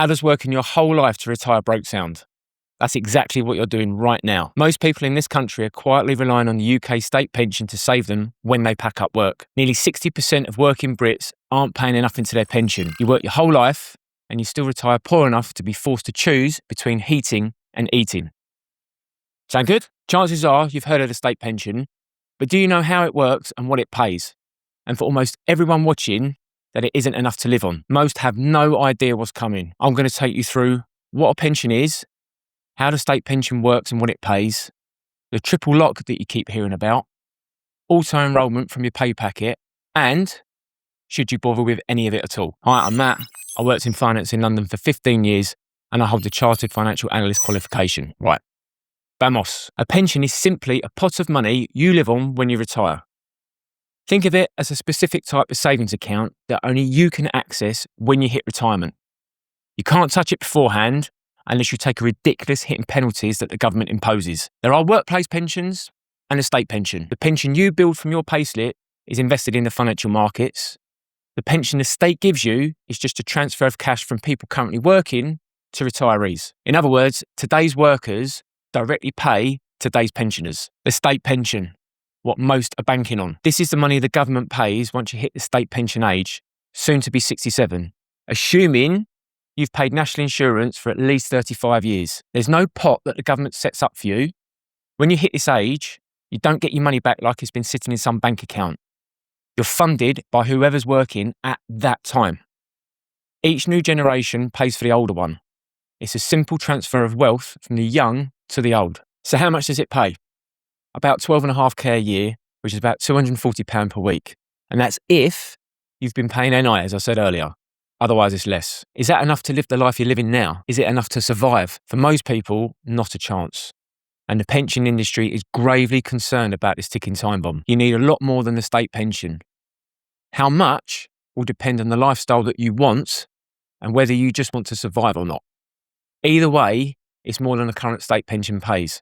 How does working your whole life to retire broke sound? That's exactly what you're doing right now. Most people in this country are quietly relying on the UK state pension to save them when they pack up work. Nearly 60% of working Brits aren't paying enough into their pension. You work your whole life and you still retire poor enough to be forced to choose between heating and eating. Sound good? Chances are you've heard of the state pension, but do you know how it works and what it pays? And for almost everyone watching, that it isn't enough to live on. Most have no idea what's coming. I'm going to take you through what a pension is, how the state pension works and what it pays, the triple lock that you keep hearing about, auto-enrolment from your pay packet, and should you bother with any of it at all. Hi, I'm Matt. I worked in finance in London for 15 years and I hold the Chartered Financial Analyst qualification. Right. Vamos. A pension is simply a pot of money you live on when you retire. Think of it as a specific type of savings account that only you can access when you hit retirement. You can't touch it beforehand unless you take a ridiculous hit in penalties that the government imposes. There are workplace pensions and a state pension. The pension you build from your payslip is invested in the financial markets. The pension the state gives you is just a transfer of cash from people currently working to retirees. In other words, today's workers directly pay today's pensioners. The state pension, what most are banking on. This is the money the government pays once you hit the state pension age, soon to be 67, assuming you've paid national insurance for at least 35 years. There's no pot that the government sets up for you. When you hit this age, you don't get your money back like it's been sitting in some bank account. You're funded by whoever's working at that time. Each new generation pays for the older one. It's a simple transfer of wealth from the young to the old. So how much does it pay? About 12.5k a year, which is about £240 per week. And that's if you've been paying NI, as I said earlier. Otherwise, it's less. Is that enough to live the life you're living now? Is it enough to survive? For most people, not a chance. And the pension industry is gravely concerned about this ticking time bomb. You need a lot more than the state pension. How much will depend on the lifestyle that you want and whether you just want to survive or not. Either way, it's more than the current state pension pays.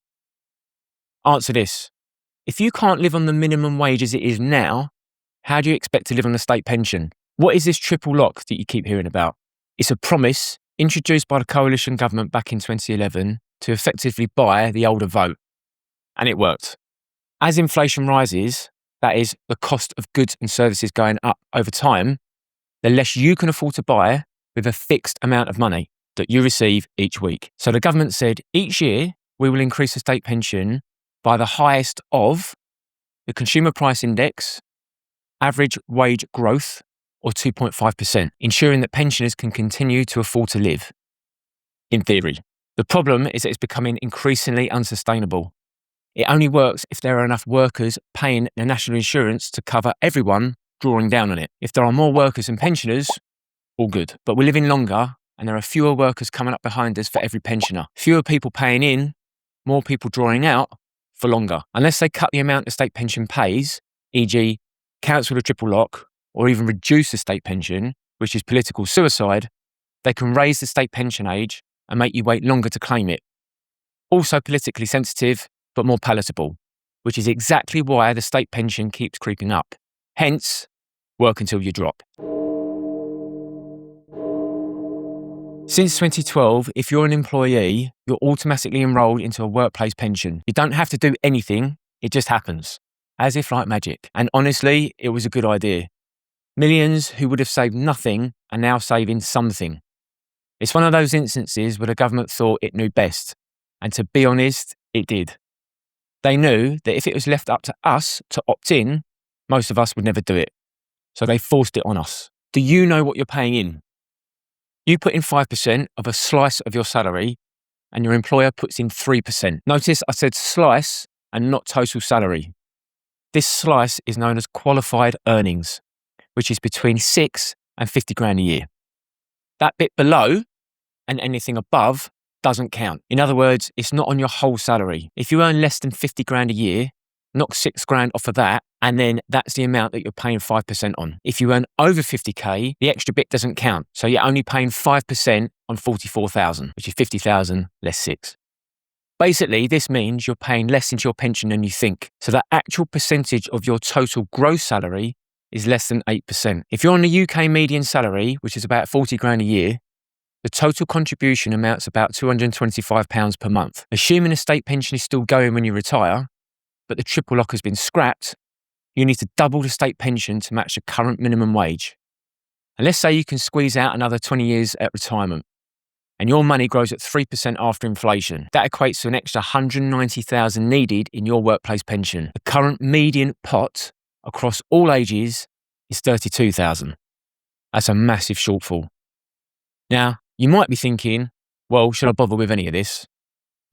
Answer this. If you can't live on the minimum wage as it is now, how do you expect to live on the state pension? What is this triple lock that you keep hearing about? It's a promise introduced by the coalition government back in 2011 to effectively buy the older vote. And it worked. As inflation rises, that is, the cost of goods and services going up over time, the less you can afford to buy with a fixed amount of money that you receive each week. So the government said each year we will increase the state pension by the highest of the consumer price index, average wage growth, or 2.5%, ensuring that pensioners can continue to afford to live. In theory. The problem is that it's becoming increasingly unsustainable. It only works if there are enough workers paying their national insurance to cover everyone drawing down on it. If there are more workers than pensioners, all good. But we're living longer and there are fewer workers coming up behind us for every pensioner. Fewer people paying in, more people drawing out for longer. Unless they cut the amount the state pension pays, e.g. cancel the triple lock, or even reduce the state pension, which is political suicide, they can raise the state pension age and make you wait longer to claim it. Also politically sensitive, but more palatable, which is exactly why the state pension keeps creeping up. Hence, work until you drop. Since 2012, if you're an employee, you're automatically enrolled into a workplace pension. You don't have to do anything, it just happens, as if like magic. And honestly, it was a good idea. Millions who would have saved nothing are now saving something. It's one of those instances where the government thought it knew best. And to be honest, it did. They knew that if it was left up to us to opt in, most of us would never do it. So they forced it on us. Do you know what you're paying in? You put in 5% of a slice of your salary and your employer puts in 3%. Notice I said slice and not total salary. This slice is known as qualified earnings, which is between 6 and 50 grand a year. That bit below and anything above doesn't count. In other words, it's not on your whole salary. If you earn less than 50 grand a year, knock 6 grand off of that, and then that's the amount that you're paying 5% on. If you earn over 50k, the extra bit doesn't count. So you're only paying 5% on 44,000, which is 50,000 less 6. Basically, this means you're paying less into your pension than you think. So the actual percentage of your total gross salary is less than 8%. If you're on the UK median salary, which is about 40 grand a year, The total contribution amounts about £225 per month. Assuming a state pension is still going when you retire, but the triple lock has been scrapped, you need to double the state pension to match the current minimum wage. And let's say you can squeeze out another 20 years at retirement, and your money grows at 3% after inflation. That equates to an extra $190,000 needed in your workplace pension. The current median pot across all ages is $32,000. That's a massive shortfall. Now, you might be thinking, well, should I bother with any of this?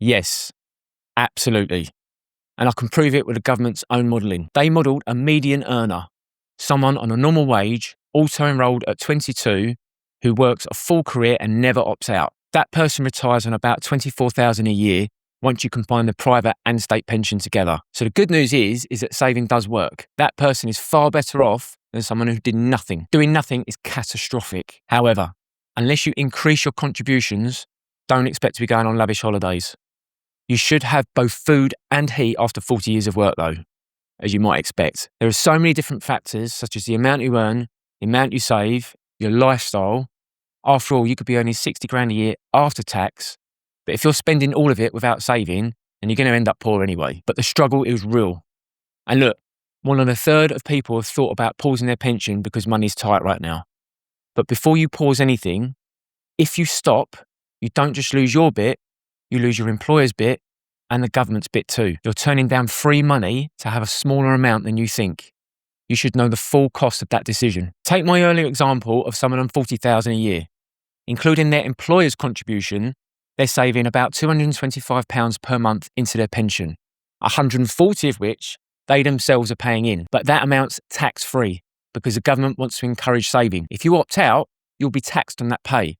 Yes, absolutely. And I can prove it with the government's own modelling. They modelled a median earner, someone on a normal wage, auto-enrolled at 22, who works a full career and never opts out. That person retires on about $24,000 a year once you combine the private and state pension together. So the good news is that saving does work. That person is far better off than someone who did nothing. Doing nothing is catastrophic. However, unless you increase your contributions, don't expect to be going on lavish holidays. You should have both food and heat after 40 years of work though, as you might expect. There are so many different factors, such as the amount you earn, the amount you save, your lifestyle. After all, you could be earning 60 grand a year after tax, but if you're spending all of it without saving, then you're going to end up poor anyway. But the struggle is real. And look, more than a third of people have thought about pausing their pension because money's tight right now. But before you pause anything, if you stop, you don't just lose your bit, you lose your employer's bit and the government's bit too. You're turning down free money to have a smaller amount than you think. You should know the full cost of that decision. Take my earlier example of someone on $40,000 a year. Including their employer's contribution, they're saving about £225 per month into their pension, 140 of which they themselves are paying in. But that amount's tax-free because the government wants to encourage saving. If you opt out, you'll be taxed on that pay,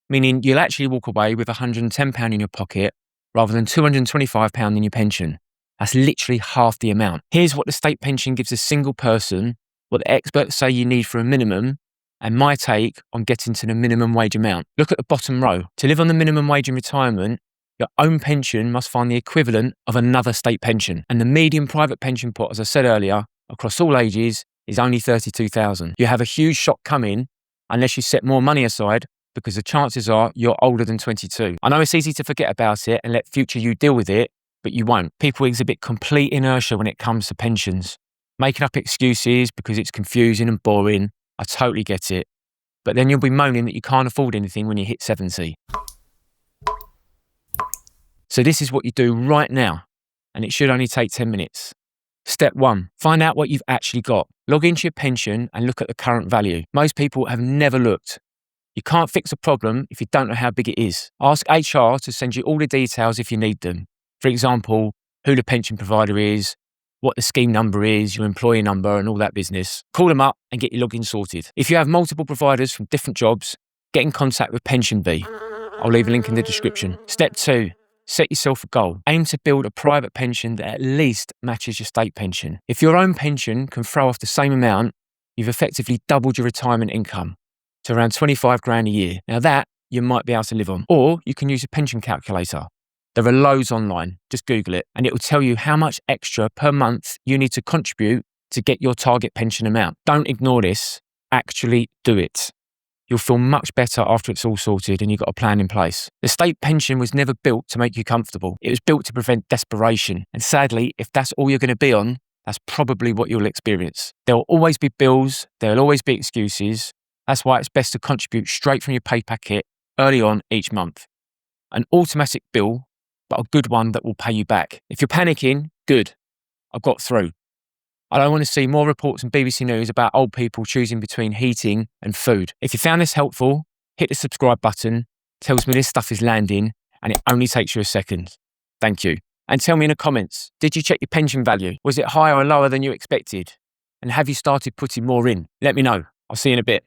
meaning you'll actually walk away with £110 in your pocket rather than £225 in your pension. That's literally half the amount. Here's what the state pension gives a single person, what the experts say you need for a minimum, and my take on getting to the minimum wage amount. Look at the bottom row. To live on the minimum wage in retirement, your own pension must find the equivalent of another state pension. And the median private pension pot, as I said earlier, across all ages, is only $32,000. You have a huge shock coming unless you set more money aside, because the chances are you're older than 22. I know it's easy to forget about it and let future you deal with it, but you won't. People exhibit complete inertia when it comes to pensions, making up excuses because it's confusing and boring. I totally get it. But then you'll be moaning that you can't afford anything when you hit 70. So this is what you do right now, and it should only take 10 minutes. Step 1, find out what you've actually got. Log into your pension and look at the current value. Most people have never looked. You can't fix a problem if you don't know how big it is. Ask HR to send you all the details if you need them. For example, who the pension provider is, what the scheme number is, your employee number and all that business. Call them up and get your login sorted. If you have multiple providers from different jobs, get in contact with PensionBee. I'll leave a link in the description. Step 2, set yourself a goal. Aim to build a private pension that at least matches your state pension. If your own pension can throw off the same amount, you've effectively doubled your retirement income to around 25 grand a year. Now that you might be able to live on. Or you can use a pension calculator. There are loads online. Just Google it and it will tell you how much extra per month you need to contribute to get your target pension amount. Don't ignore this. Actually do it. You'll feel much better after it's all sorted and you've got a plan in place. The state pension was never built to make you comfortable. It was built to prevent desperation. And sadly, if that's all you're going to be on, that's probably what you'll experience. There will always be bills. There will always be excuses. That's why it's best to contribute straight from your pay packet early on each month. An automatic bill, but a good one that will pay you back. If you're panicking, good. I've got through. I don't want to see more reports on BBC News about old people choosing between heating and food. If you found this helpful, hit the subscribe button. Tells me this stuff is landing and it only takes you a second. Thank you. And tell me in the comments, did you check your pension value? Was it higher or lower than you expected? And have you started putting more in? Let me know. I'll see you in a bit.